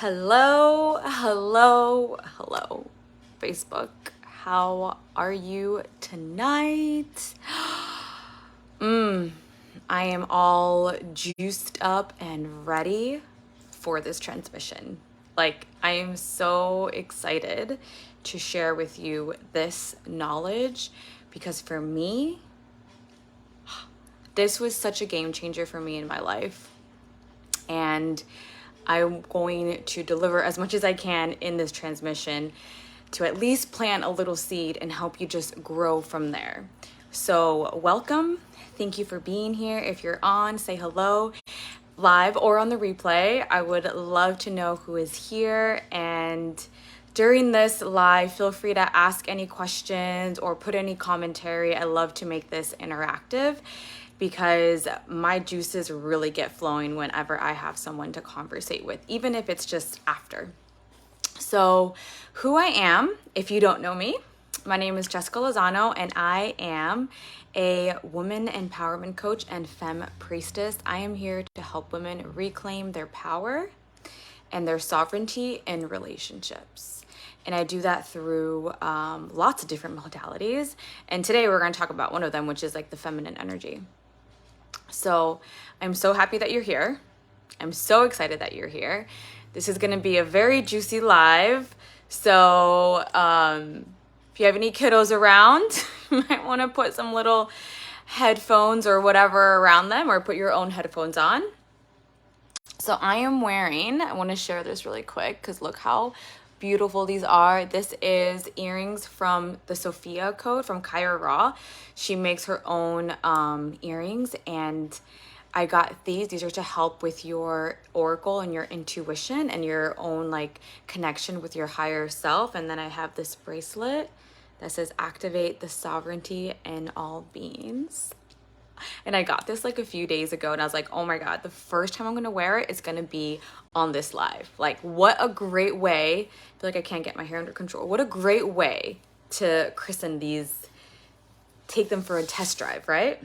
Hello, hello, hello, Facebook. How are you tonight? I am all juiced up and ready for this transmission. Like, I am so excited to share with you this knowledge because for me, this was such a game changer for me in my life. And I'm going to deliver as much as I can in this transmission to at least plant a little seed and help you just grow from there. So welcome. Thank you for being here. If you're on, say hello live or on the replay. I would love to know who is here. And during this live, feel free to ask any questions or put any commentary. I love to make this interactive because my juices really get flowing whenever I have someone to conversate with, even if it's just after. So who I am, if you don't know me, my name is Jessica Lozano, and I am a woman empowerment coach and femme priestess. I am here to help women reclaim their power and their sovereignty in relationships. And I do that through lots of different modalities. And today we're going to talk about one of them, which is like the feminine energy. So I'm so happy that you're here. I'm so excited that you're here. This is going to be a very juicy live. So if you have any kiddos around, you might want to put some little headphones or whatever around them, or put your own headphones on. So I want to share this really quick because look how beautiful these are. This is earrings from the Sophia Code from 𝘭𝘪𝑣𝘬𝘱𝘱𝘳𝘓. She makes her own earrings, and I got these. These are to help with your oracle and your intuition and your own like connection with your higher self. And then I have this bracelet that says activate the sovereignty in all beings. And I got this like a few days ago, and I was like, oh my God, the first time I'm going to wear it is going to be on this live. Like, what a great way. I feel like I can't get my hair under control. What a great way to christen these, take them for a test drive, right?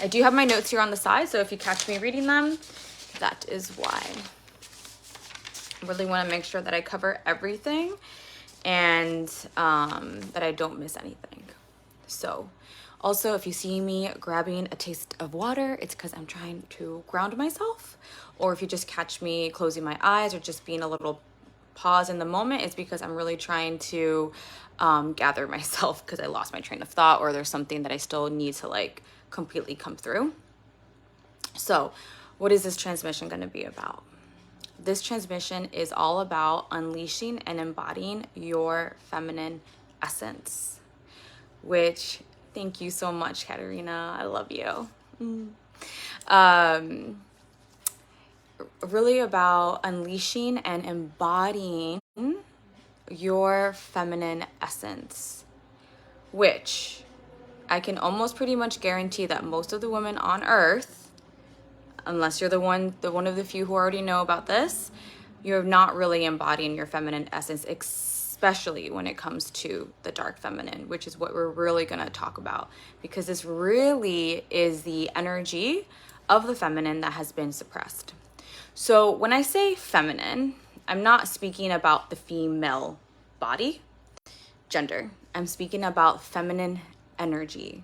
I do have my notes here on the side, so if you catch me reading them, that is why. I really want to make sure that I cover everything and that I don't miss anything. So also, if you see me grabbing a taste of water, it's because I'm trying to ground myself. Or if you just catch me closing my eyes or just being a little pause in the moment, it's because I'm really trying to gather myself because I lost my train of thought, or there's something that I still need to like completely come through. So what is this transmission going to be about? This transmission is all about unleashing and embodying your feminine essence, which, thank you so much, Katerina. I love you. Really about unleashing and embodying your feminine essence, which I can almost pretty much guarantee that most of the women on earth, unless you're one of the few who already know about this, you're not really embodying your feminine essence, especially when it comes to the dark feminine, which is what we're really going to talk about, because this really is the energy of the feminine that has been suppressed. So when I say feminine, I'm not speaking about the female body, gender. I'm speaking about feminine energy.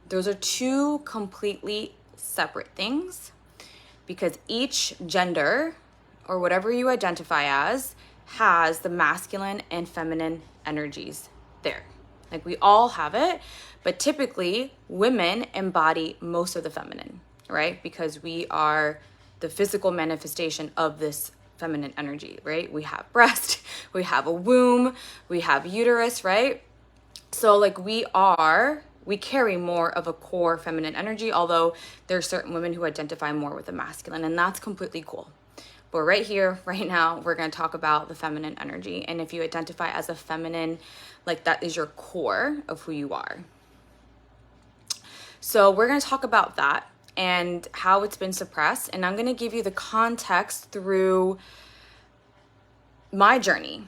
Those are two completely separate things, because each gender, or whatever you identify as, has the masculine and feminine energies there. Like, we all have it, but typically women embody most of the feminine, right? Because we are the physical manifestation of this feminine energy, right? We have breast, we have a womb, we have uterus, right? So like we carry more of a core feminine energy, although there are certain women who identify more with the masculine, and that's completely cool. But right here, right now, we're going to talk about the feminine energy. And if you identify as a feminine, like that is your core of who you are. So we're going to talk about that and how it's been suppressed. And I'm going to give you the context through my journey.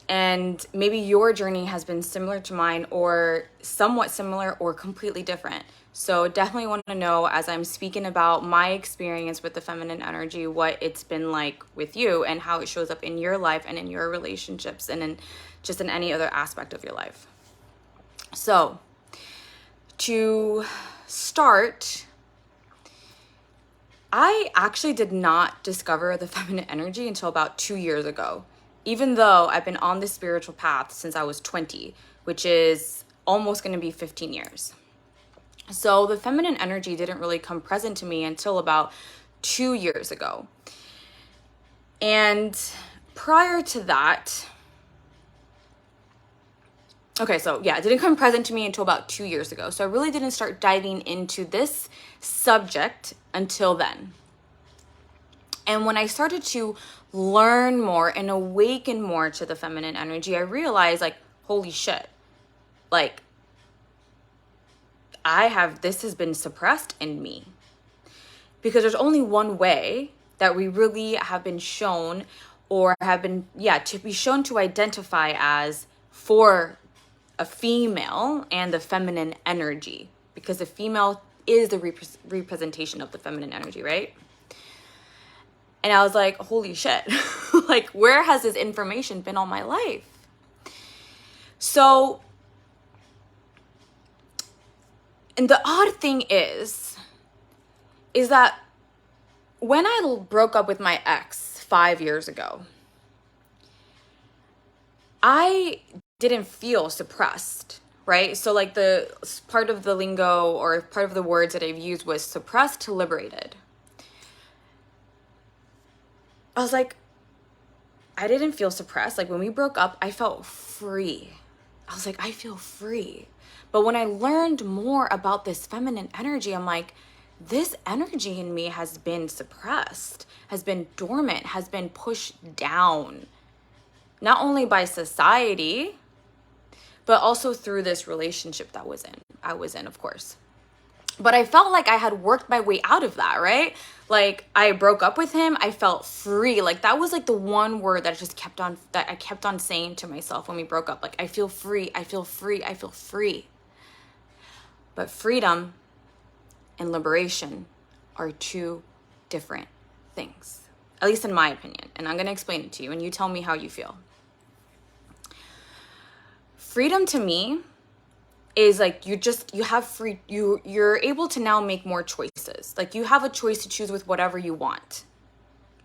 And maybe your journey has been similar to mine, or somewhat similar, or completely different. So definitely want to know, as I'm speaking about my experience with the feminine energy, what it's been like with you and how it shows up in your life and in your relationships and in just in any other aspect of your life. So to start, I actually did not discover the feminine energy until about 2 years ago, even though I've been on this spiritual path since I was 20, which is almost going to be 15 years. So the feminine energy didn't really come present to me until about 2 years ago. And prior to that, it didn't come present to me until about 2 years ago. So I really didn't start diving into this subject until then. And when I started to learn more and awaken more to the feminine energy, I realized, like, holy shit, like, this has been suppressed in me. Because there's only one way that we really have been shown to be shown to identify as for a female and the feminine energy. Because the female is the representation of the feminine energy, right? And I was like, holy shit, like, where has this information been all my life? So, and the odd thing is that when I broke up with my ex 5 years ago, I didn't feel suppressed, right? So like the part of the lingo or part of the words that I've used was suppressed to liberated. I was like, I didn't feel suppressed. Like when we broke up, I felt free. I was like, I feel free. But when I learned more about this feminine energy, I'm like, this energy in me has been suppressed, has been dormant, has been pushed down, not only by society, but also through this relationship that I was in, of course. But I felt like I had worked my way out of that, right? Like I broke up with him, I felt free. Like that was like the one word that I kept on saying to myself when we broke up. Like, I feel free, I feel free, I feel free. But freedom and liberation are two different things, at least in my opinion. And I'm going to explain it to you and you tell me how you feel. Freedom to me is like you're able to now make more choices. Like you have a choice to choose with whatever you want,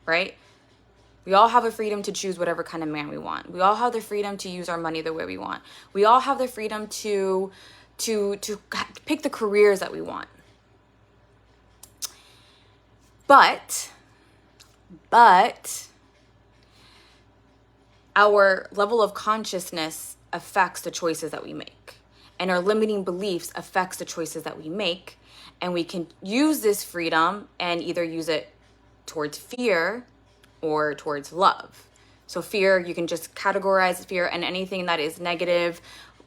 right? We all have a freedom to choose whatever kind of man we want. We all have the freedom to use our money the way we want. We all have the freedom to pick the careers that we want. But our level of consciousness affects the choices that we make. And our limiting beliefs affects the choices that we make. And we can use this freedom and either use it towards fear or towards love. So fear, you can just categorize fear and anything that is negative,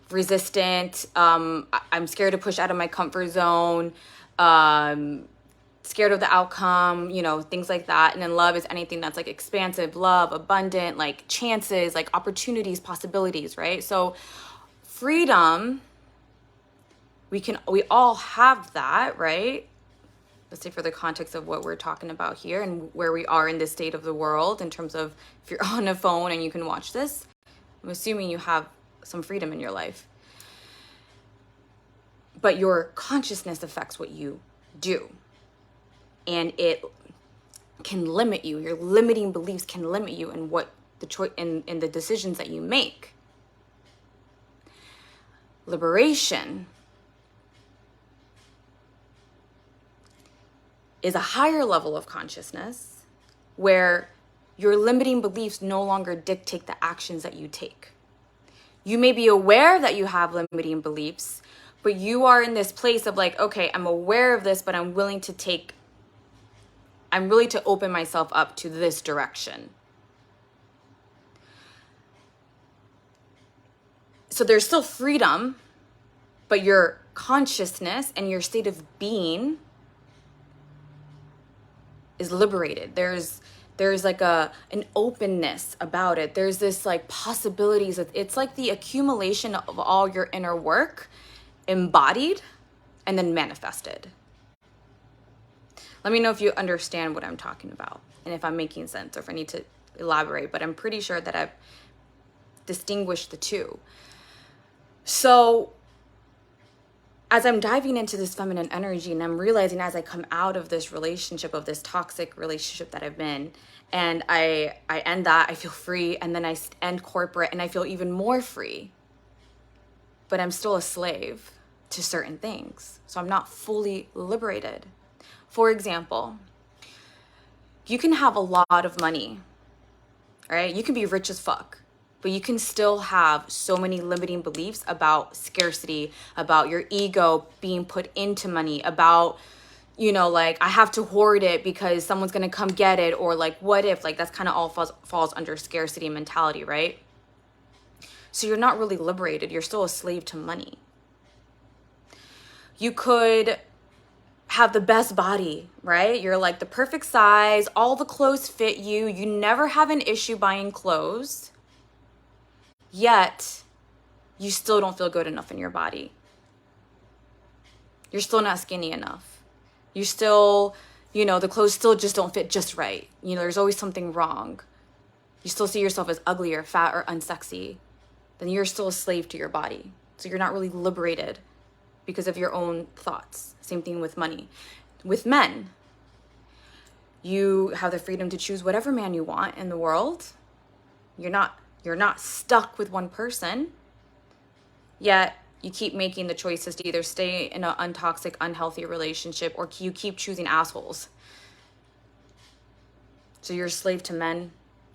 resistant, I'm scared to push out of my comfort zone, scared of the outcome, things like that. And then love is anything that's like expansive, love, abundant, like chances, like opportunities, possibilities, right? So freedom, we all have that, right? Let's say for the context of what we're talking about here and where we are in this state of the world in terms of if you're on a phone and you can watch this, I'm assuming you have some freedom in your life. But your consciousness affects what you do. And it can limit you. Your limiting beliefs can limit you in what the choice in the decisions that you make. Liberation is a higher level of consciousness where your limiting beliefs no longer dictate the actions that you take. You may be aware that you have limiting beliefs, but you are in this place of like, okay, I'm aware of this, but I'm willing to open myself up to this direction. So there's still freedom, but your consciousness and your state of being is liberated. There's like an openness about it. There's this like possibilities. It's like the accumulation of all your inner work embodied and then manifested. Let me know if you understand what I'm talking about and if I'm making sense or if I need to elaborate, but I'm pretty sure that I've distinguished the two. So as I'm diving into this feminine energy and I'm realizing as I come out of this relationship, of this toxic relationship that I've been, and I end that, I feel free, and then I end corporate and I feel even more free, but I'm still a slave to certain things. So I'm not fully liberated. For example, you can have a lot of money, right? You can be rich as fuck, but you can still have so many limiting beliefs about scarcity, about your ego being put into money, about, you know, like, I have to hoard it because someone's going to come get it, or like, what if, like, that's kind of all falls under scarcity mentality, right? So you're not really liberated. You're still a slave to money. You could have the best body, right? You're like the perfect size, all the clothes fit you, you never have an issue buying clothes, yet you still don't feel good enough in your body. You're still not skinny enough. You still, you know, the clothes still just don't fit just right. You know, there's always something wrong. You still see yourself as ugly or fat or unsexy. Then you're still a slave to your body. So you're not really liberated because of your own thoughts. Same thing with money. With men, you have the freedom to choose whatever man you want in the world. You're not stuck with one person, yet you keep making the choices to either stay in an untoxic, unhealthy relationship, or you keep choosing assholes. So you're a slave to men,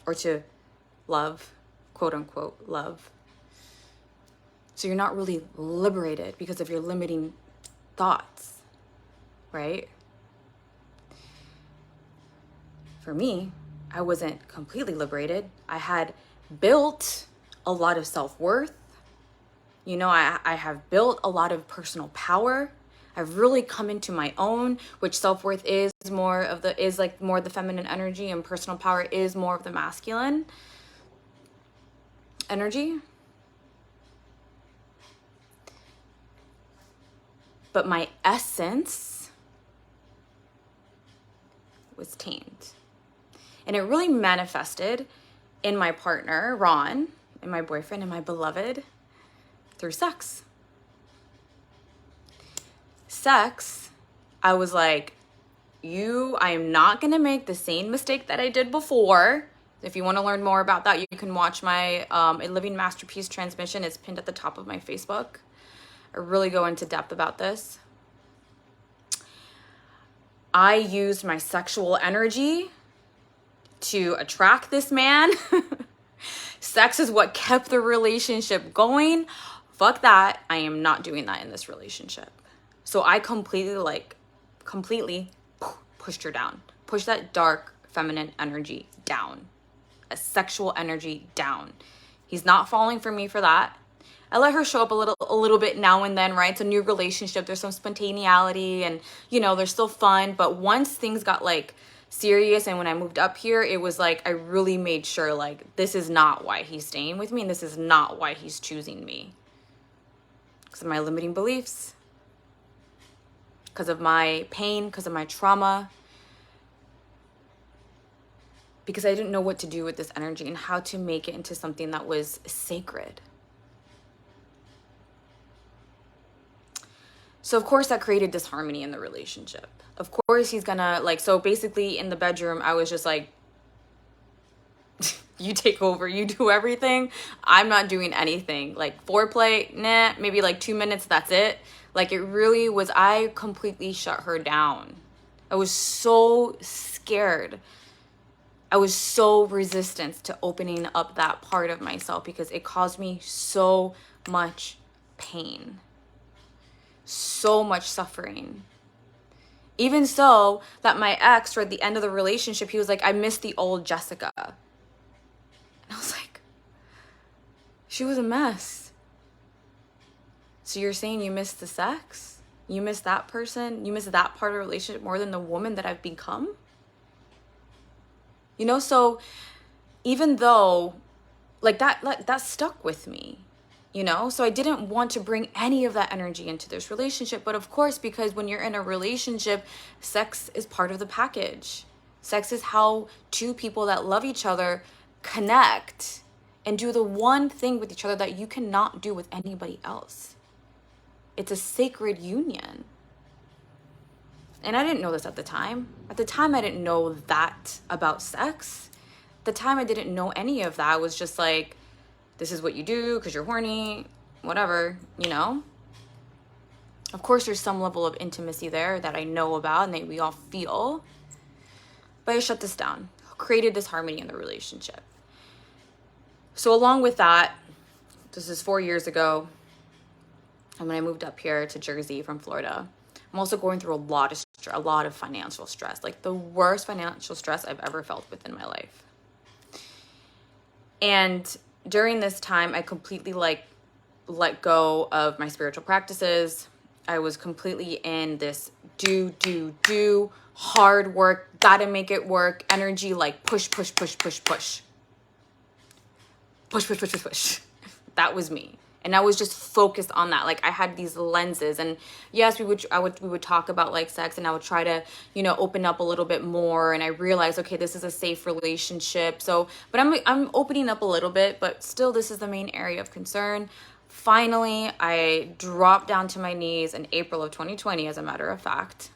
or to love, quote unquote, love. So you're not really liberated because of your limiting thoughts, right? For me, I wasn't completely liberated. I had built a lot of self-worth. You know, I have built a lot of personal power. I've really come into my own, which self-worth is more of the feminine energy, and personal power is more of the masculine energy. But my essence was tamed. And it really manifested in my partner, Ron, and my boyfriend and my beloved, through sex. Sex, I was like, I am not going to make the same mistake that I did before. If you want to learn more about that, you can watch my A Living Masterpiece transmission. It's pinned at the top of my Facebook. I really go into depth about this. I used my sexual energy to attract this man. Sex is what kept the relationship going. Fuck that. I am not doing that in this relationship. So I completely pushed her down. Pushed that dark feminine energy down. A sexual energy down. He's not falling for me for that. I let her show up a little bit now and then, right? It's a new relationship. There's some spontaneity and, you know, there's still fun. But once things got like serious and when I moved up here, it was like I really made sure like this is not why he's staying with me and this is not why he's choosing me. Because of my limiting beliefs, because of my pain, because of my trauma, because I didn't know what to do with this energy and how to make it into something that was sacred. So of course that created disharmony in the relationship. Of course he's gonna so basically in the bedroom, I was just like, you take over, you do everything. I'm not doing anything. Like foreplay, nah, maybe like 2 minutes, that's it. Like it really was, I completely shut her down. I was so scared. I was so resistant to opening up that part of myself because it caused me so much pain. So much suffering. Even so that my ex, toward the end of the relationship, he was like, I miss the old Jessica. And I was like, she was a mess. So you're saying you miss the sex? You miss that person? You miss that part of the relationship more than the woman that I've become? You know, so even though that stuck with me. you know? So I didn't want to bring any of that energy into this relationship. But of course, because when you're in a relationship, sex is part of the package. Sex is how two people that love each other connect and do the one thing with each other that you cannot do with anybody else. It's a sacred union. And I didn't know this at the time. At the time, I didn't know that about sex. At the time, I didn't know any of that. I was just like, this is what you do because you're horny, whatever, you know? Of course, there's some level of intimacy there that I know about and that we all feel. But I shut this down, created this harmony in the relationship. So along with that, this is 4 years ago, and when I moved up here to Jersey from Florida, I'm also going through a lot of financial stress, like the worst financial stress I've ever felt within my life. And during this time, I completely let go of my spiritual practices. I was completely in this do, hard work, gotta make it work, energy, like push. That was me. And I was just focused on that. Like I had these lenses, and yes, we would talk about like sex, and I would try to, you know, open up a little bit more. And I realized, okay, this is a safe relationship. So, but I'm opening up a little bit, but still this is the main area of concern. Finally, I dropped down to my knees in April of 2020, as a matter of fact,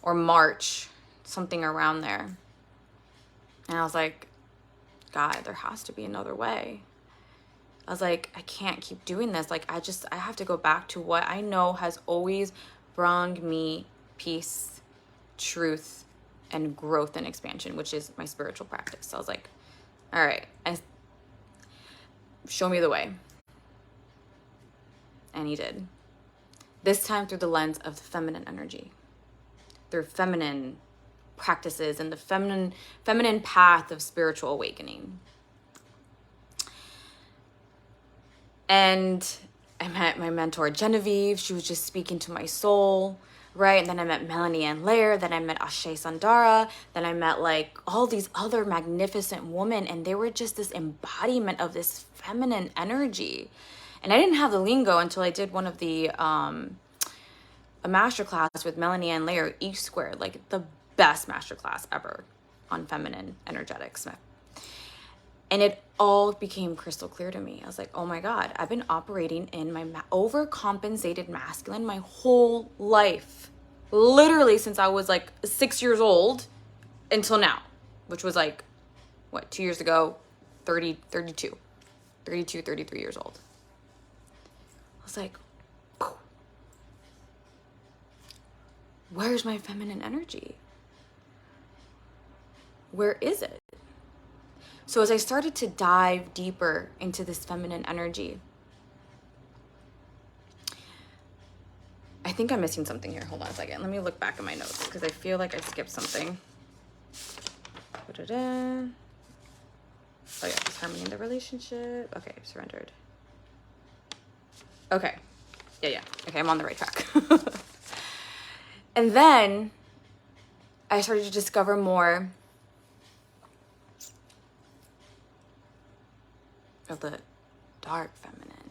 or March, something around there. And I was like, God, there has to be another way. I was like, I can't keep doing this. Like, I have to go back to what I know has always brought me peace, truth, and growth and expansion, which is my spiritual practice. So I was like, all right, show me the way. And he did. This time through the lens of the feminine energy, through feminine practices and the feminine path of spiritual awakening. And I met my mentor, Genevieve. She was just speaking to my soul, right? And then I met 𝘴𝘶𝘱𝘱𝘳𝘴𝘴𝘦𝘥. Then I met 𝘭𝘪𝘣𝘳𝘱𝘱𝘳𝘴. Then I met like all these other magnificent women. And they were just this embodiment of this feminine energy. And I didn't have the lingo until I did one of the, a masterclass with 𝘴𝘶𝘱𝘱𝘱𝘳𝘴𝑡², like the best masterclass ever on feminine energetics. And it all became crystal clear to me. I was like, oh my God, I've been operating in my overcompensated masculine my whole life. Literally since I was like 6 years old until now, which was like, what, 2 years ago, 33 years old. I was like, where's my feminine energy? Where is it? So as I started to dive deeper into this feminine energy, I think I'm missing something here. Hold on a second. Let me look back at my notes because I feel like I skipped something. Oh yeah, just harmony in the relationship. Okay, surrendered. Okay. Yeah. Okay, I'm on the right track. And then I started to discover more of the dark feminine.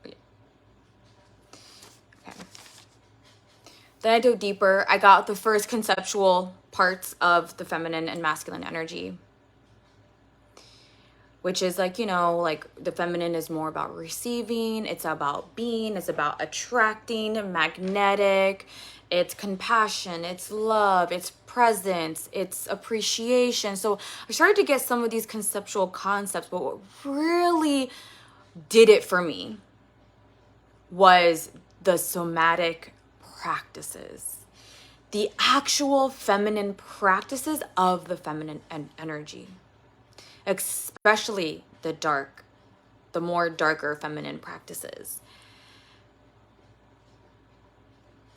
Okay. Then I dove deeper. I got the first conceptual parts of the feminine and masculine energy, which is like, you know, like the feminine is more about receiving, it's about being, it's about attracting, magnetic, it's compassion, it's love, it's presence, it's appreciation. So I started to get some of these conceptual concepts, but what really did it for me was the somatic practices, the actual feminine practices of the feminine energy. Especially the more darker feminine practices.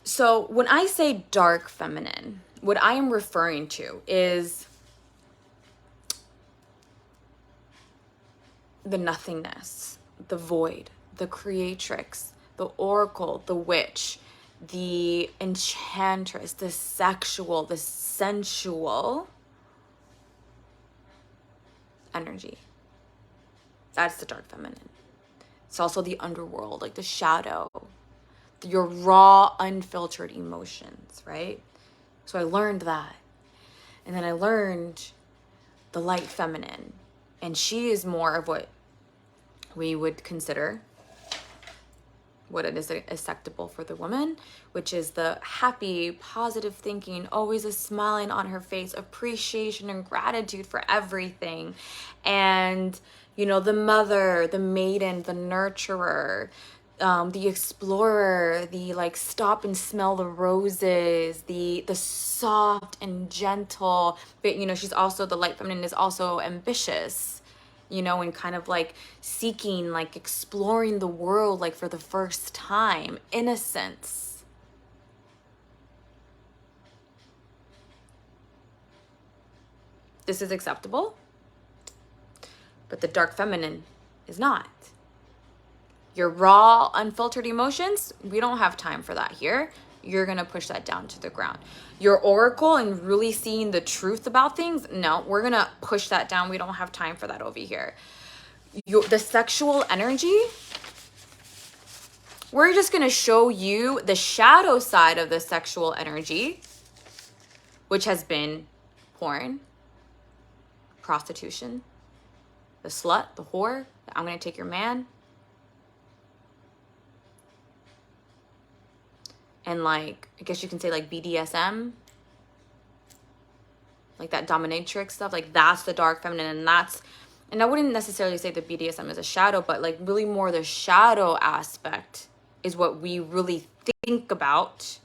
So when I say dark feminine, what I am referring to is the nothingness, the void, the creatrix, the oracle, the witch, the enchantress, the sexual, the sensual, energy. That's the dark feminine. It's also the underworld, like the shadow, your raw, unfiltered emotions, right? So I learned that. And then I learned the light feminine. And she is more of what we would consider what it is acceptable for the woman, which is the happy, positive thinking, always a smiling on her face, appreciation and gratitude for everything. And, you know, the mother, the maiden, the nurturer, the explorer, the like stop and smell the roses, the soft and gentle, but you know, she's also, the light feminine is also ambitious, you know, and kind of like seeking, like exploring the world, like for the first time, innocence. This is acceptable, but the dark feminine is not. Your raw, unfiltered emotions, we don't have time for that here. You're going to push that down to the ground. Your oracle and really seeing the truth about things, no, we're going to push that down. We don't have time for that over here. The sexual energy, we're just going to show you the shadow side of the sexual energy, which has been porn, prostitution, the slut, the whore, I'm going to take your man. And like, I guess you can say like BDSM, like that dominatrix stuff, like that's the dark feminine. And I wouldn't necessarily say that BDSM is a shadow, but like really more the shadow aspect is what we really think about,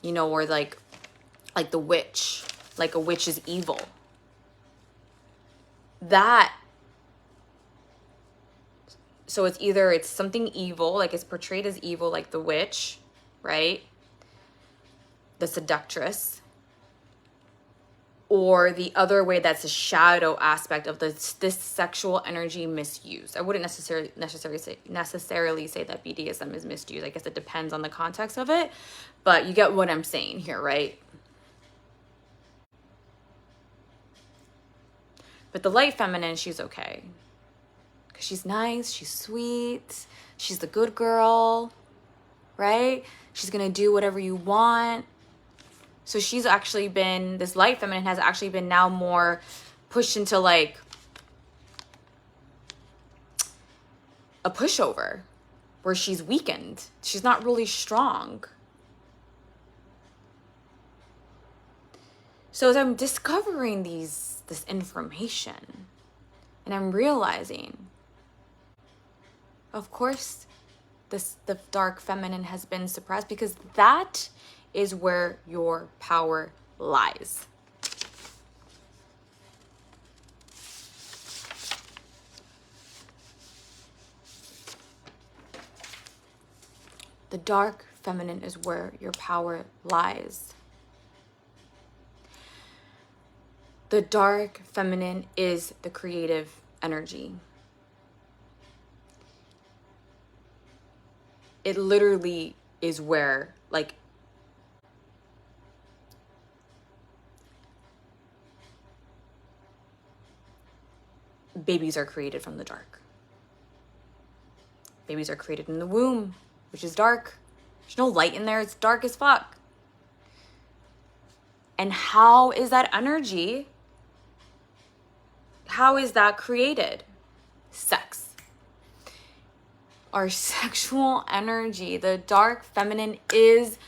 you know, or like the witch, like a witch is evil. So it's something evil, like it's portrayed as evil, like the witch, right? The seductress. Or the other way, that's a shadow aspect of this sexual energy misuse. I wouldn't necessarily say that BDSM is misused. I guess it depends on the context of it, but you get what I'm saying here, right? But the light feminine, she's okay. Because she's nice, she's sweet, she's the good girl, right? She's going to do whatever you want. So she's actually been, this light feminine has actually been now more pushed into like a pushover where she's weakened. She's not really strong. So as I'm discovering this information, and I'm realizing, of course, the dark feminine has been suppressed, because that is where your power lies. The dark feminine is where your power lies. The dark feminine is the creative energy. It literally is where, like, babies are created from the dark. Babies are created in the womb, which is dark. There's no light in there. It's dark as fuck. And how is that energy? How is that created? Sex. Our sexual energy, the dark feminine, is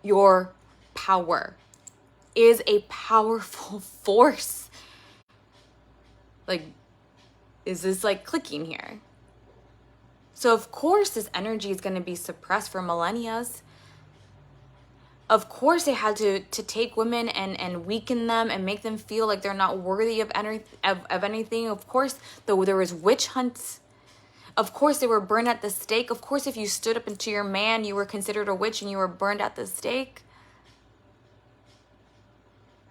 your power, is a powerful force. Like, is this like clicking here? So of course this energy is going to be suppressed for millennia. Of course they had to take women and weaken them and make them feel like they're not worthy of anything. Of course, though, there was witch hunts. Of course they were burned at the stake. Of course, if you stood up into your man, you were considered a witch and you were burned at the stake.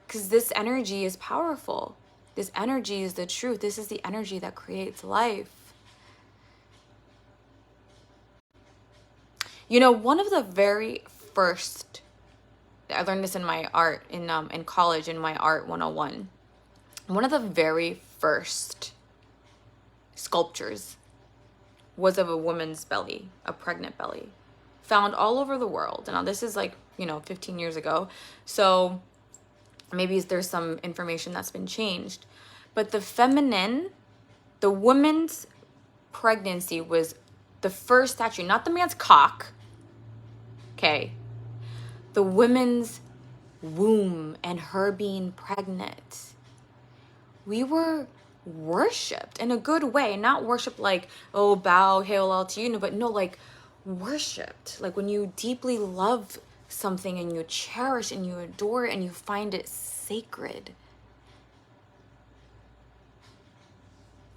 Because this energy is powerful. This energy is the truth. This is the energy that creates life. You know, one of the very first, I learned this in my art, in college, in my art 101. One of the very first sculptures was of a woman's belly, a pregnant belly, found all over the world. Now this is like, 15 years ago. So maybe there's some information that's been changed. But the woman's pregnancy was the first statue, not the man's cock. Okay. The woman's womb and her being pregnant. We were worshipped in a good way, not worshipped like, oh, bow, hail all to you, but no, like worshipped. Like when you deeply love something and you cherish and you adore it and you find it sacred.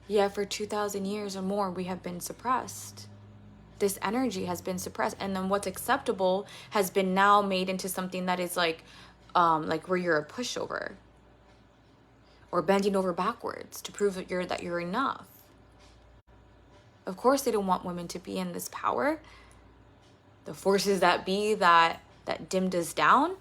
Yeah, for 2,000 years or more, we have been suppressed. This energy has been suppressed. And then what's acceptable has been now made into something that is like where you're a pushover. Or bending over backwards to prove that you're enough. Of course, they don't want women to be in this power. The forces that be that dimmed us down.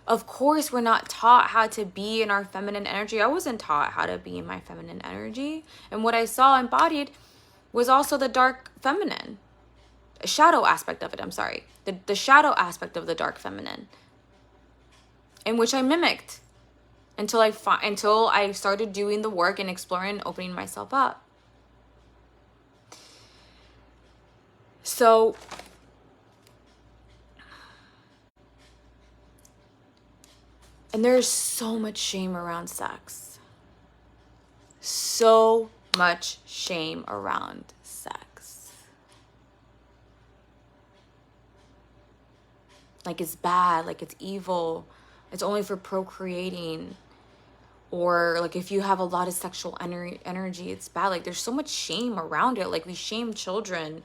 Of course, we're not taught how to be in our feminine energy. I wasn't taught how to be in my feminine energy. And what I saw embodied was also the dark feminine. A shadow aspect of it, I'm sorry. The shadow aspect of the dark feminine. In which I mimicked. Until I started doing the work and exploring and opening myself up. So, and there's so much shame around sex. So much shame around sex. Like it's bad, like it's evil. It's only for procreating. Or like if you have a lot of sexual energy, it's bad. Like there's so much shame around it. Like we shame children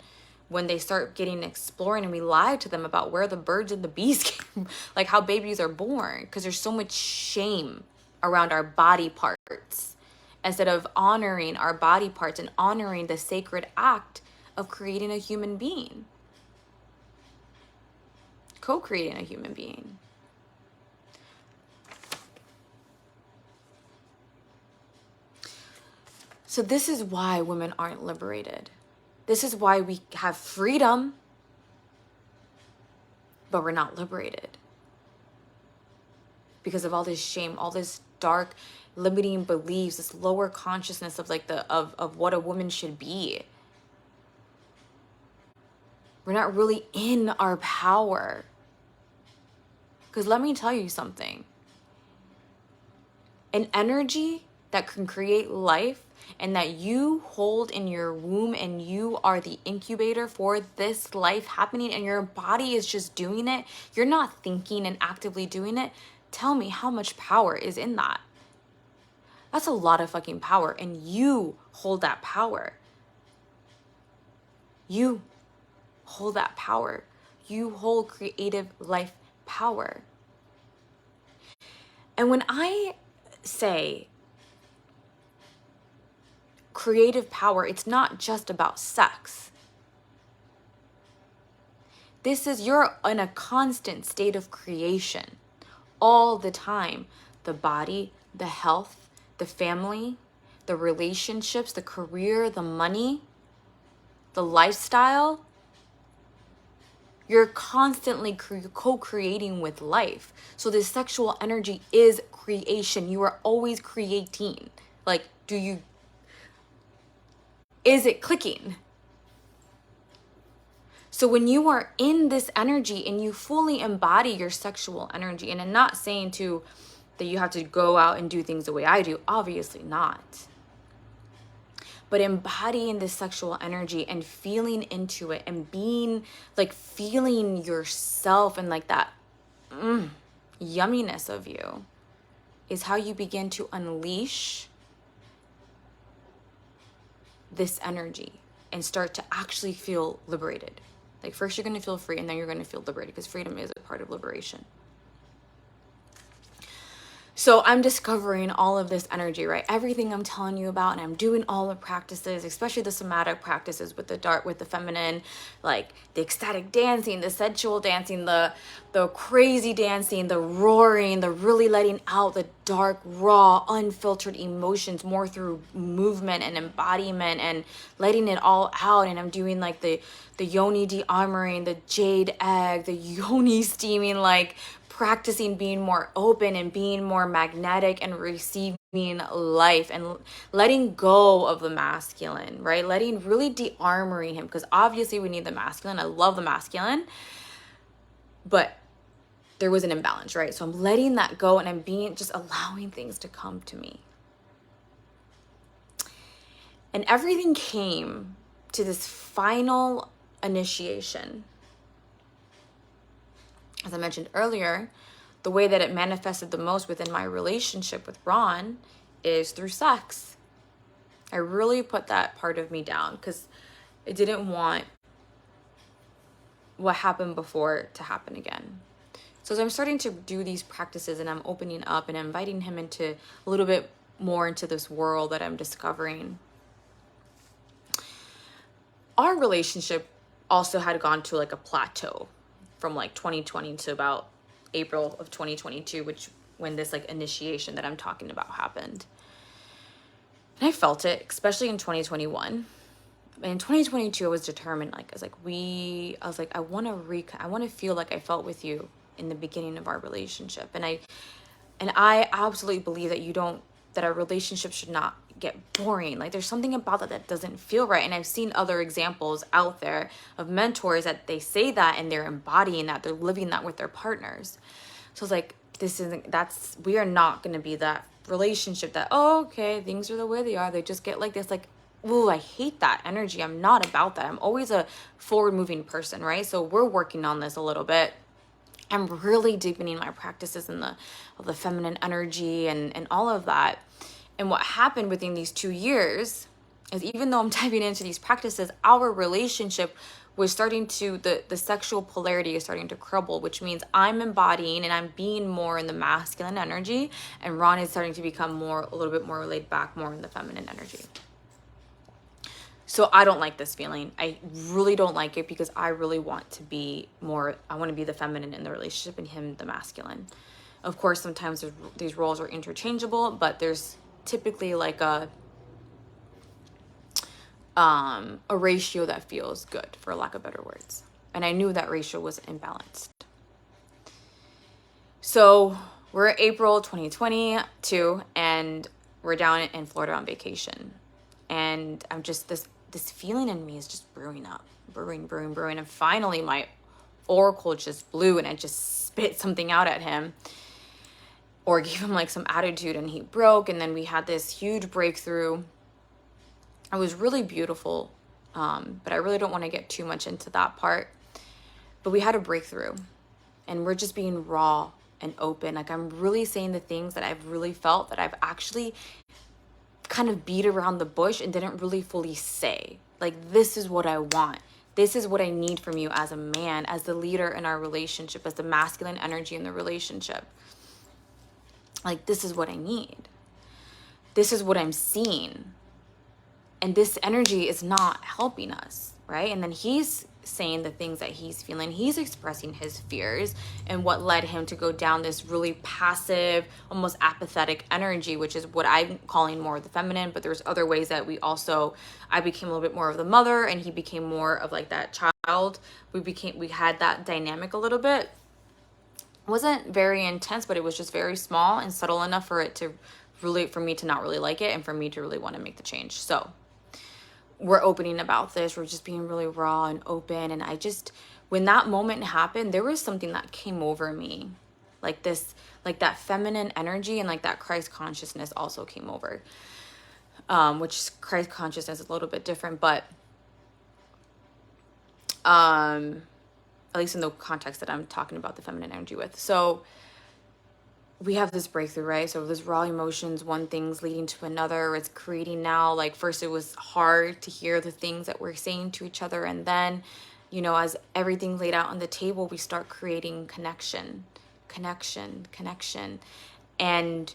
when they start getting exploring, and we lie to them about where the birds and the bees came, like how babies are born, because there's so much shame around our body parts instead of honoring our body parts and honoring the sacred act of creating a human being, co-creating a human being. So this is why women aren't liberated. This is why we have freedom, but we're not liberated. Because of all this shame, all this dark, limiting beliefs, this lower consciousness of like of what a woman should be. We're not really in our power. Because let me tell you something. An energy that can create life and that you hold in your womb, and you are the incubator for this life happening, and your body is just doing it. You're not thinking and actively doing it. Tell me how much power is in that. That's a lot of fucking power, and you hold that power. You hold that power. You hold creative life power. And when I say creative power, it's not just about sex. You're in a constant state of creation all the time. The body, the health, the family, the relationships, the career, the money, the lifestyle. You're constantly co-creating with life. So this sexual energy is creation. You are always creating. Like, is it clicking? So when you are in this energy and you fully embody your sexual energy, and I'm not saying that you have to go out and do things the way I do, obviously not. But embodying this sexual energy and feeling into it and being like feeling yourself and like that yumminess of you is how you begin to unleash this energy and start to actually feel liberated. Like first you're going to feel free, and then you're going to feel liberated, because freedom is a part of liberation. So I'm discovering all of this energy, right? Everything I'm telling you about, and I'm doing all the practices, especially the somatic practices with the feminine, like the ecstatic dancing, the sensual dancing, the crazy dancing, the roaring, the really letting out the dark, raw, unfiltered emotions more through movement and embodiment and letting it all out. And I'm doing like the yoni de-armoring, the jade egg, the yoni steaming, like practicing being more open and being more magnetic and receiving life and letting go of the masculine, right? Really de-armoring him, because obviously we need the masculine. I love the masculine, but there was an imbalance, right? So I'm letting that go and I'm just allowing things to come to me. And everything came to this final initiation. As I mentioned earlier, the way that it manifested the most within my relationship with Ron is through sex. I really put that part of me down because I didn't want what happened before to happen again. So as I'm starting to do these practices and I'm opening up and inviting him into a little bit more into this world that I'm discovering, our relationship also had gone to like a plateau from like 2020 to about April of 2022, when this like initiation that I'm talking about happened. And I felt it, especially in 2021. In 2022, I was determined, I want to feel like I felt with you in the beginning of our relationship. And I absolutely believe that our relationship should not get boring. Like there's something about that doesn't feel right. And I've seen other examples out there of mentors that they say that and they're embodying that, they're living that with their partners. So it's like, we are not going to be that relationship that, oh, okay, things are the way they are. They just get like this, like, ooh, I hate that energy. I'm not about that. I'm always a forward moving person, right? So we're working on this a little bit. I'm really deepening my practices in the feminine energy and all of that. And what happened within these 2 years is, even though I'm diving into these practices, our relationship was starting to, the sexual polarity is starting to crumble, which means I'm embodying and I'm being more in the masculine energy, and Ron is starting to become a little bit more laid back, more in the feminine energy. So I don't like this feeling. I really don't like it, because I really want to be the feminine in the relationship and him the masculine. Of course, sometimes these roles are interchangeable, but there's typically like a ratio that feels good, for lack of better words. And I knew that ratio was imbalanced. So we're April 2022 and we're down in Florida on vacation. And I'm just, this feeling in me is just brewing. And finally my oracle just blew and I just spit something out at him, or gave him like some attitude, and he broke. And then we had this huge breakthrough. It was really beautiful. But I really don't want to get too much into that part. But we had a breakthrough and we're just being raw and open. Like I'm really saying the things that I've really felt, that I've actually kind of beat around the bush and didn't really fully say. Like, this is what I want. This is what I need from you as a man, as the leader in our relationship, as the masculine energy in the relationship. Like, this is what I need. This is what I'm seeing. And this energy is not helping us, right? And then he's saying the things that he's feeling. He's expressing his fears and what led him to go down this really passive, almost apathetic energy, which is what I'm calling more of the feminine. But there's other ways that I became a little bit more of the mother and he became more of like that child. We had that dynamic a little bit. It wasn't very intense, but it was just very small and subtle enough for me to not really like it and for me to really want to make the change. So we're opening about this. We're just being really raw and open. And when that moment happened, there was something that came over me, like that feminine energy, and like that Christ consciousness also came over, which Christ consciousness is a little bit different, but at least in the context that I'm talking about the feminine energy with. So we have this breakthrough, right? So this raw emotions, one thing's leading to another. It's creating now, like first it was hard to hear the things that we're saying to each other. And then, as everything's laid out on the table, we start creating connection. and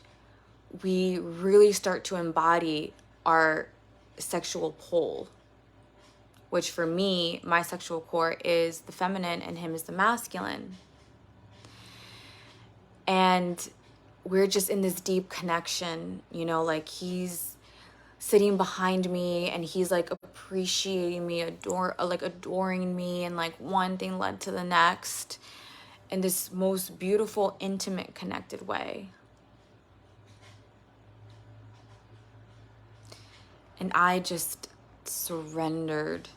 we really start to embody our sexual pole, which for me, my sexual core is the feminine and him is the masculine. And we're just in this deep connection, you know, like he's sitting behind me and he's like appreciating me, adoring me, and like one thing led to the next in this most beautiful, intimate, connected way. And I just surrendered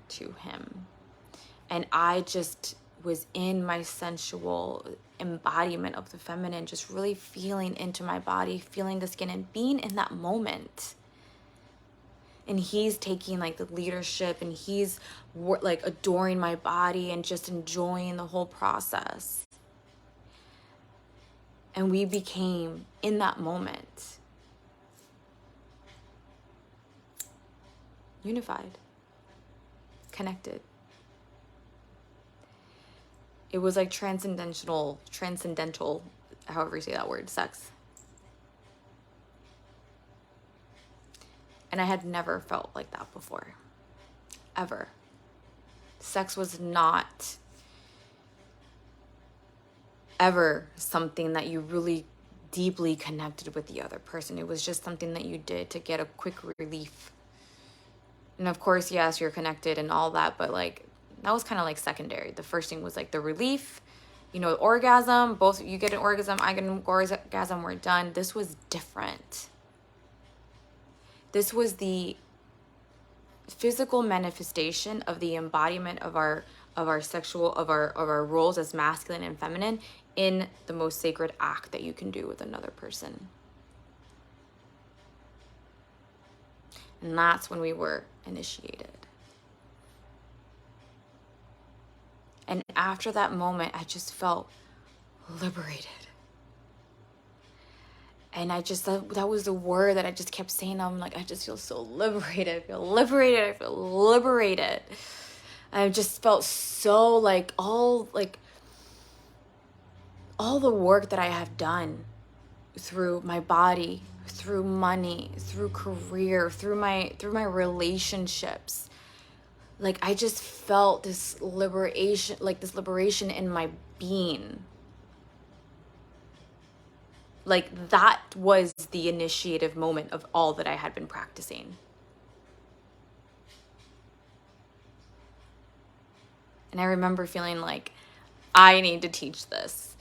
to him. And I just was in my sensual embodiment of the feminine, just really feeling into my body, feeling the skin, and being in that moment. And he's taking like the leadership, and he's like adoring my body and just enjoying the whole process. And we became, in that moment, unified, connected. It was like transcendental, however you say that word, sex. And I had never felt like that before, ever. Sex was not ever something that you really deeply connected with the other person. It was just something that you did to get a quick relief. And of course, yes, you're connected and all that, but like, that was kind of like secondary. The first thing was like the relief, you know, orgasm, both you get an orgasm, I get an orgasm, we're done. This was different. This was the physical manifestation of the embodiment of our roles as masculine and feminine in the most sacred act that you can do with another person. And that's when we were initiated. And after that moment, I just felt liberated. And I just, that was the word that I just kept saying. I'm like, I just feel so liberated. I feel liberated. I feel liberated. I just felt so like all the work that I have done through my body, through money, through career, through my relationships. Like, I just felt this liberation in my being. Like, that was the initiative moment of all that I had been practicing. And I remember feeling like, I need to teach this.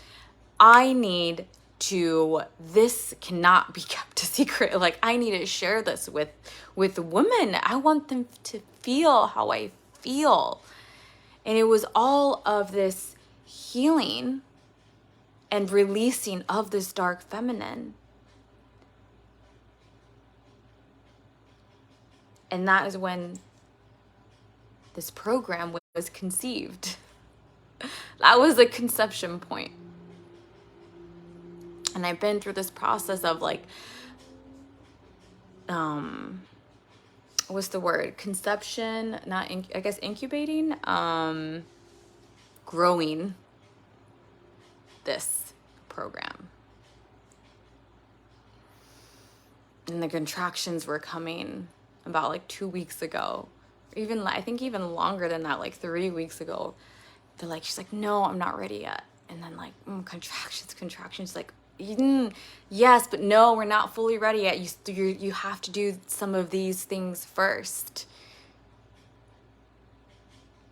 This cannot be kept a secret. Like, I need to share this with women. I want them to feel how I feel. And it was all of this healing and releasing of this dark feminine. And that is when this program was conceived. That was the conception point. And I've been through this process of like, what's the word? Conception, I guess incubating, growing this program. And the contractions were coming about like 2 weeks ago. I think even longer than that, like 3 weeks ago. They're like, she's like, no, I'm not ready yet. And then like, contractions, like, yes, but no, we're not fully ready yet. You have to do some of these things first.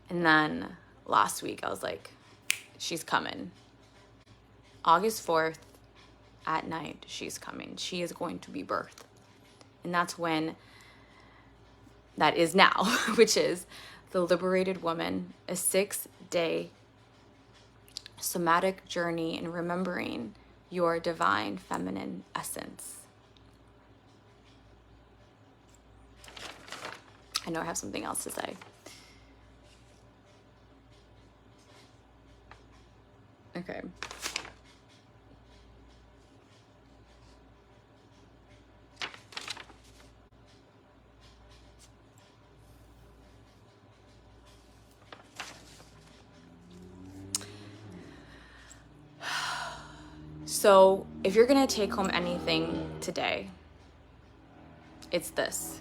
And then last week I was like, she's coming. August 4th at night, she's coming. She is going to be birthed. And that's when, that is now, which is the Liberated Woman, a 6-day somatic journey in remembering your divine feminine essence. I know I have something else to say. Okay. So if you're gonna take home anything today, it's this.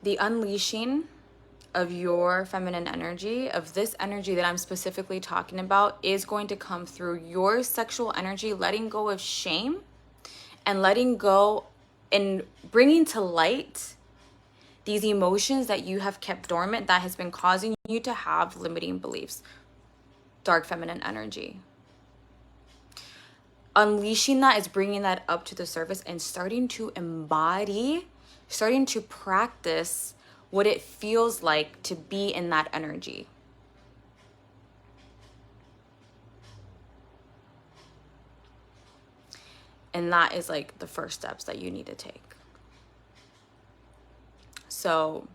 The unleashing of your feminine energy, of this energy that I'm specifically talking about, is going to come through your sexual energy, letting go of shame and letting go and bringing to light these emotions that you have kept dormant that has been causing you to have limiting beliefs. Dark feminine energy. Unleashing that is bringing that up to the surface and starting to embody, starting to practice what it feels like to be in that energy. And that is like the first steps that you need to take. So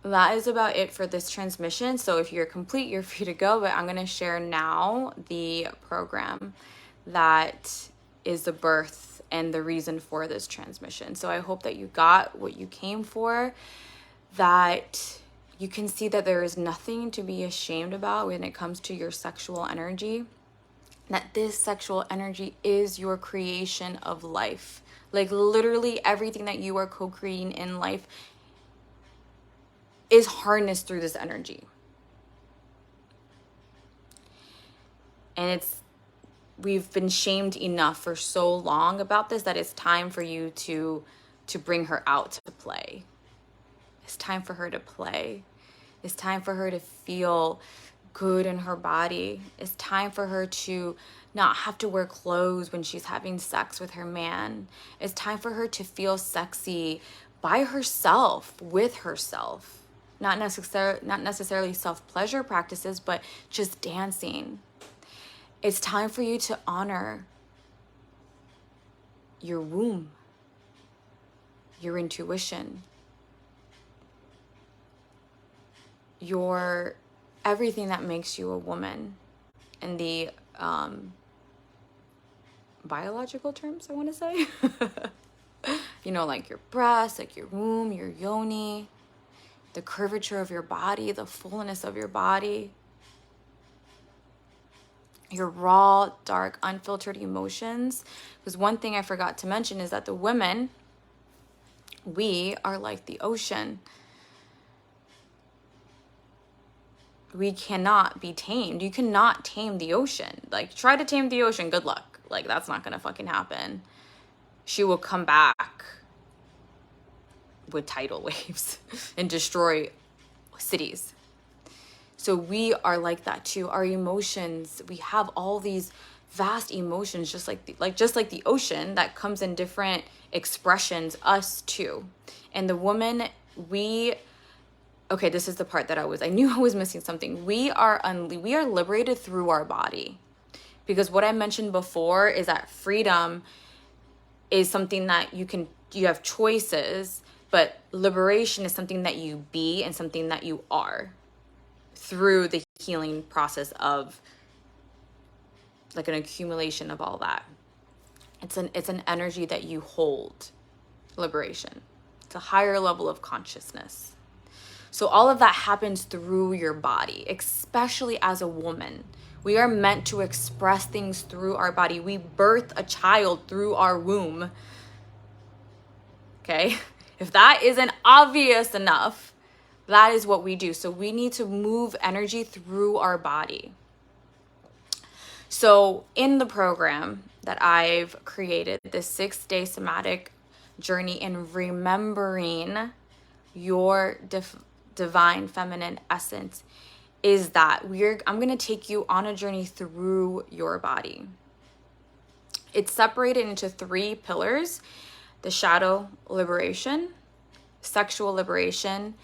that is about it for this transmission. So if you're complete, you're free to go, but I'm going to share now the program that is the birth and the reason for this transmission. So I hope that you got what you came for, that you can see that there is nothing to be ashamed about when it comes to your sexual energy, that this sexual energy is your creation of life. Like literally everything that you are co-creating in life is harnessed through this energy. And we've been shamed enough for so long about this that it's time for you to bring her out to play. It's time for her to play. It's time for her to feel good in her body. It's time for her to not have to wear clothes when she's having sex with her man. It's time for her to feel sexy by herself, with herself. Not necessarily self-pleasure practices, but just dancing. It's time for you to honor your womb, your intuition, your everything that makes you a woman, in the biological terms, I want to say. You know, like your breasts, like your womb, your yoni, the curvature of your body, the fullness of your body, your raw, dark, unfiltered emotions. Because one thing I forgot to mention is that the women, we are like the ocean. We cannot be tamed. You cannot tame the ocean. Like, try to tame the ocean, good luck. Like, that's not gonna fucking happen. She will come back with tidal waves and destroy cities. So we are like that too. Our emotions, we have all these vast emotions, just like the ocean, that comes in different expressions, us too. And the woman, okay, this is the part that I knew I was missing something. We are liberated through our body. Because what I mentioned before is that freedom is something that you have choices, but liberation is something that you be and something that you are through the healing process of like an accumulation of all that. It's an energy that you hold, liberation. It's a higher level of consciousness. So all of that happens through your body, especially as a woman. We are meant to express things through our body. We birth a child through our womb. Okay? If that isn't obvious enough, that is what we do. So we need to move energy through our body. So in the program that I've created, this 6-day somatic journey in remembering your divine feminine essence, is that I'm going to take you on a journey through your body. It's separated into 3 pillars: the shadow liberation, sexual liberation,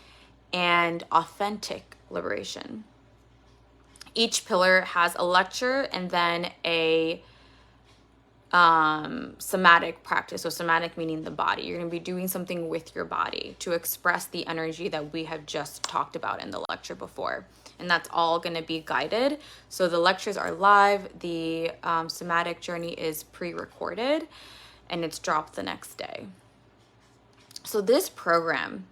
and authentic liberation. Each pillar has a lecture and then a somatic practice. So somatic meaning the body. You're going to be doing something with your body to express the energy that we have just talked about in the lecture before. And that's all going to be guided. So the lectures are live. The somatic journey is pre-recorded and it's dropped the next day. So this program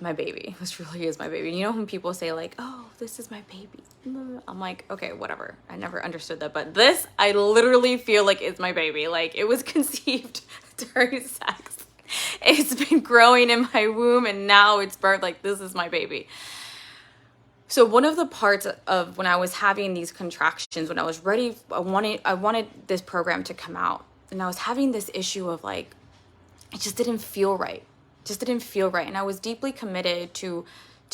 my baby. This really is my baby. You know when people say like, oh, this is my baby. I'm like, okay, whatever. I never understood that. But this, I literally feel like it's my baby. Like it was conceived during sex. It's been growing in my womb and now it's birthed. Like this is my baby. So one of the parts of when I was having these contractions, when I was ready, I wanted this program to come out. And I was having this issue of like, it just didn't feel right. Just didn't feel right. And I was deeply committed to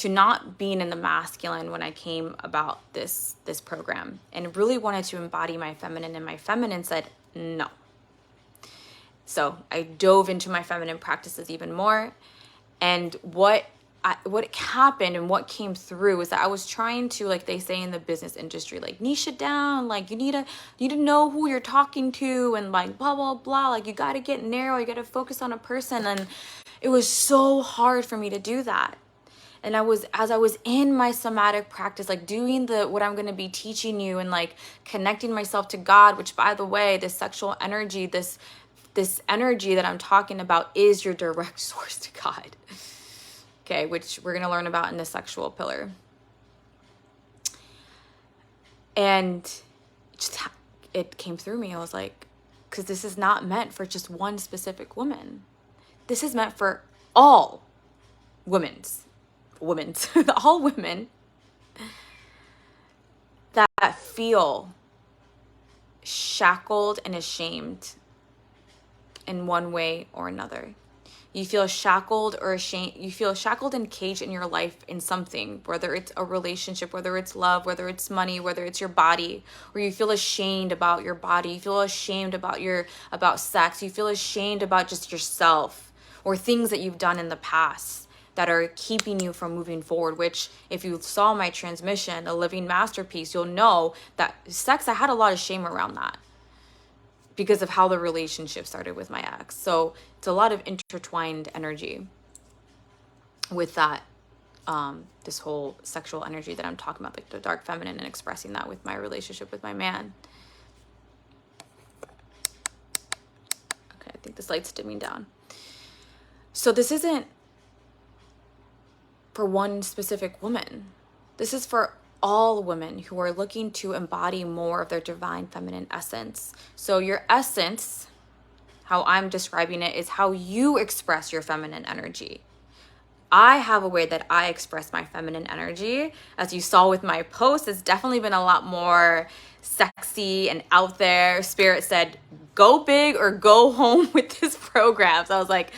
not being in the masculine when I came about this program, and really wanted to embody my feminine, and my feminine said no. So I dove into my feminine practices even more. And what happened and what came through is that I was trying to, like they say in the business industry, like niche it down, like you need to know who you're talking to, and like blah blah blah, like you got to get narrow, you got to focus on a person. And it was so hard for me to do that. And as I was in my somatic practice, like doing what I'm going to be teaching you, and like connecting myself to God, which by the way, this sexual energy, this energy that I'm talking about is your direct source to God. Okay, which we're going to learn about in the sexual pillar. And it came through me. I was like, because this is not meant for just one specific woman. This is meant for all all women that feel shackled and ashamed in one way or another. You feel shackled or ashamed. You feel shackled and caged in your life in something, whether it's a relationship, whether it's love, whether it's money, whether it's your body, or you feel ashamed about your body. You feel ashamed about sex. You feel ashamed about just yourself, or things that you've done in the past that are keeping you from moving forward, which if you saw my transmission, A Living Masterpiece, you'll know that sex, I had a lot of shame around that, because of how the relationship started with my ex. So it's a lot of intertwined energy with that, this whole sexual energy that I'm talking about, like the dark feminine, and expressing that with my relationship with my man. Okay, I think this light's dimming down. So this isn't for one specific woman. This is for all women who are looking to embody more of their divine feminine essence. So your essence, how I'm describing it, is how you express your feminine energy. I have a way that I express my feminine energy. As you saw with my post, it's definitely been a lot more sexy and out there. Spirit said, go big or go home with this program. So I was like,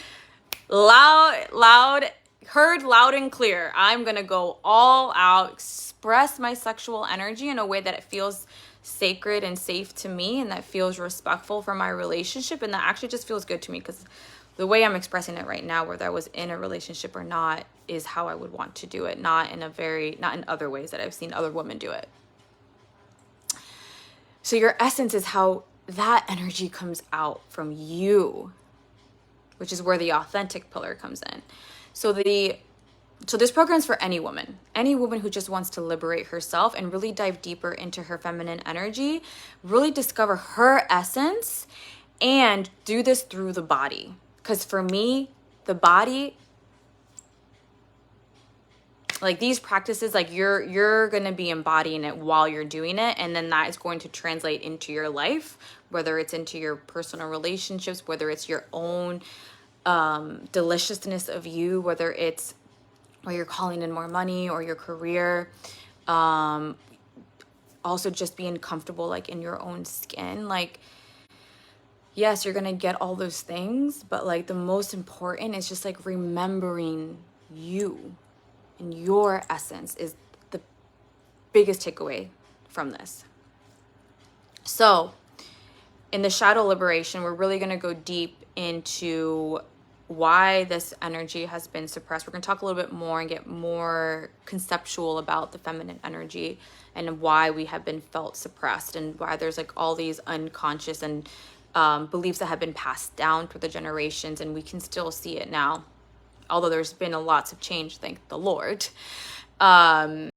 heard loud and clear. I'm going to go all out, express my sexual energy in a way that it feels sacred and safe to me, and that feels respectful for my relationship, and that actually just feels good to me, because the way I'm expressing it right now, whether I was in a relationship or not, is how I would want to do it, not in other ways that I've seen other women do it. So your essence is how that energy comes out from you, which is where the authentic pillar comes in. So this program is for any woman who just wants to liberate herself and really dive deeper into her feminine energy, really discover her essence, and do this through the body. Because for me, the body, like these practices, like you're going to be embodying it while you're doing it, and then that is going to translate into your life, whether it's into your personal relationships, whether it's your own deliciousness of you, whether it's where you're calling in more money or your career, also just being comfortable like in your own skin. Like, yes, you're gonna get all those things, but like the most important is just like remembering you and your essence is the biggest takeaway from this. So in the shadow liberation, we're really gonna go deep into why this energy has been suppressed. We're going to talk a little bit more and get more conceptual about the feminine energy and why we have been felt suppressed, and why there's like all these unconscious and beliefs that have been passed down through the generations, and we can still see it now, although there's been lots of change, thank the Lord. But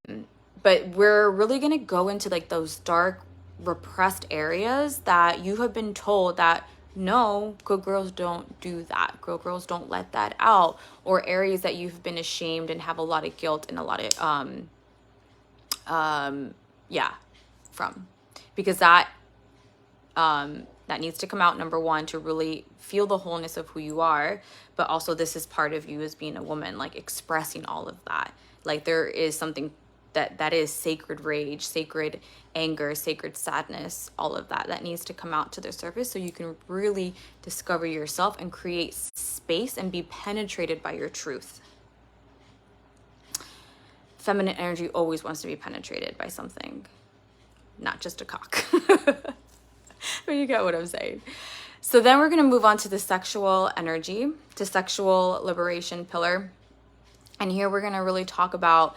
we're really going to go into like those dark repressed areas that you have been told that No, good girls don't do that. Good girls don't let that out, or areas that you've been ashamed and have a lot of guilt and a lot of yeah, from, because that needs to come out, number one, to really feel the wholeness of who you are, but also this is part of you as being a woman, like expressing all of that. Like there is something that is sacred rage, sacred anger, sacred sadness, all of that needs to come out to the surface so you can really discover yourself and create space and be penetrated by your truth. Feminine energy always wants to be penetrated by something, not just a cock. But you get what I'm saying. So then we're going to move on to the sexual energy, to sexual liberation pillar. And here we're going to really talk about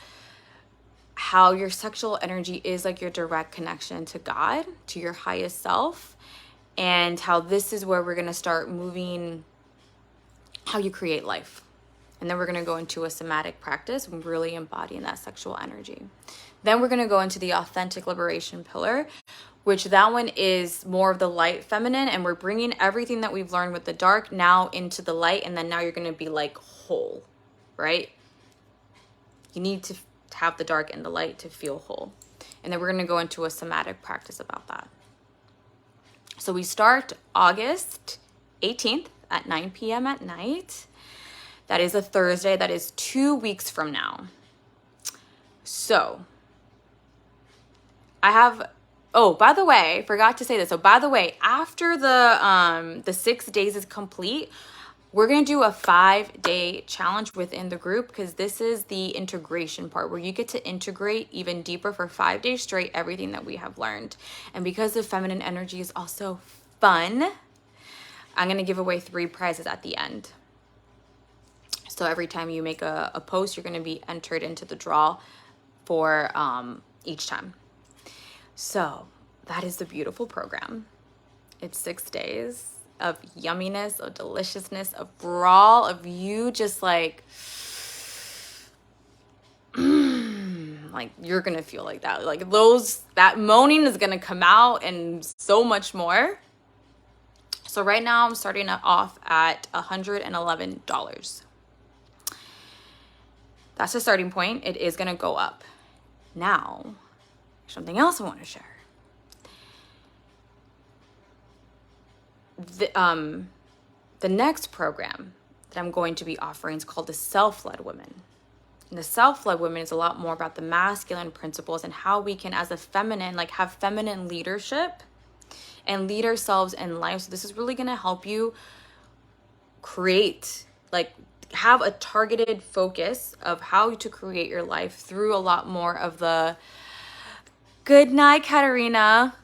how your sexual energy is like your direct connection to God, to your highest self, and how this is where we're going to start moving how you create life. And then we're going to go into a somatic practice and really embodying that sexual energy. Then we're going to go into the authentic liberation pillar, which that one is more of the light feminine, and we're bringing everything that we've learned with the dark now into the light, and then now you're going to be like whole, right? You need to have the dark and the light to feel whole. And then we're going to go into a somatic practice about that. So we start August 18th at 9 p.m. at night. That is a Thursday. That is 2 weeks from now. So I have, oh, by the way, forgot to say this. So by the way, after the 6 days is complete, we're going to do a 5-day challenge within the group, because this is the integration part where you get to integrate even deeper for 5 days straight everything that we have learned. And because the feminine energy is also fun, I'm going to give away 3 prizes at the end. So every time you make a post, you're going to be entered into the draw for each time. So that is the beautiful program. It's 6 days of yumminess, of deliciousness, of brawl, of you just like like you're gonna feel like that. Like that moaning is gonna come out and so much more. So right now I'm starting it off at $111. That's the starting point. It is gonna go up. Now, something else I want to share. The next program that I'm going to be offering is called the Self-Led Women. And the Self-Led Women is a lot more about the masculine principles and how we can, as a feminine, like have feminine leadership and lead ourselves in life. So this is really going to help you create, like have a targeted focus of how to create your life through a lot more of the good night, Katarina.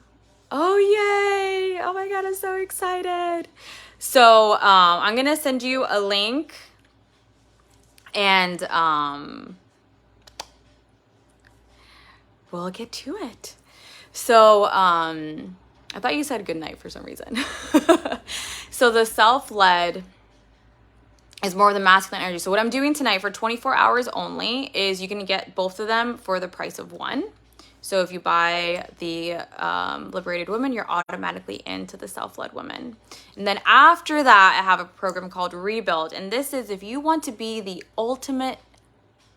Oh, yay. Oh my God, I'm so excited. So I'm going to send you a link, and we'll get to it. So I thought you said good night for some reason. So the self-led is more of the masculine energy. So what I'm doing tonight for 24 hours only is you can get both of them for the price of one. So if you buy the Liberated Women, you're automatically into the Self-Led Women. And then after that, I have a program called Rebuild. And this is if you want to be the ultimate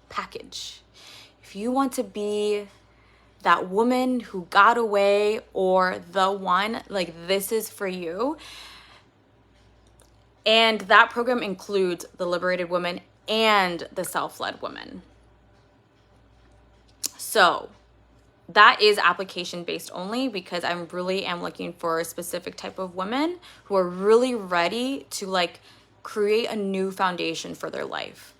package. If you want to be that woman who got away or the one, like this is for you. And that program includes the Liberated Women and the Self-Led Women. So that is application based only, because I really am looking for a specific type of women who are really ready to like create a new foundation for their life.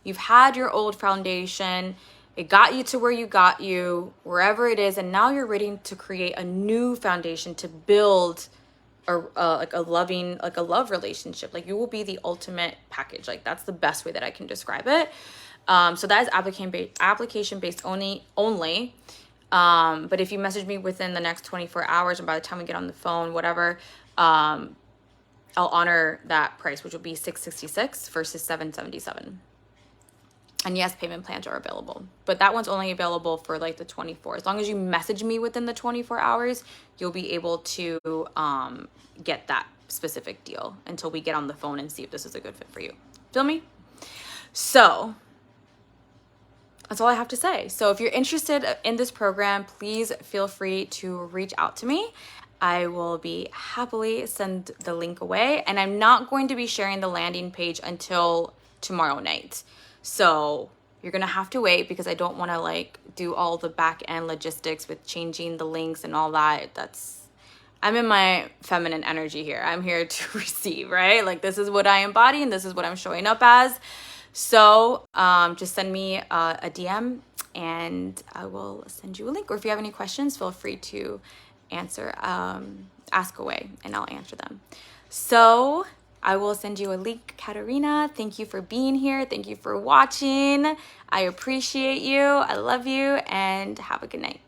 You've had your old foundation. It got you to where you got you, wherever it is. And now you're ready to create a new foundation to build like a love relationship. Like you will be the ultimate package. Like that's the best way that I can describe it. So that is application based only. But if you message me within the next 24 hours, and by the time we get on the phone, whatever, I'll honor that price, which will be $666 versus $777. And yes, payment plans are available, but that one's only available for like the 24. As long as you message me within the 24 hours, you'll be able to get that specific deal until we get on the phone and see if this is a good fit for you. Feel me? So that's all I have to say. So if you're interested in this program, please feel free to reach out to me. I will be happily send the link away, and I'm not going to be sharing the landing page until tomorrow night. So you're gonna have to wait because I don't wanna like do all the back end logistics with changing the links and all that. I'm in my feminine energy here. I'm here to receive, right? Like this is what I embody and this is what I'm showing up as. So just send me a DM and I will send you a link. Or if you have any questions, feel free to ask away and I'll answer them. So I will send you a link, Katarina. Thank you for being here. Thank you for watching. I appreciate you. I love you and have a good night.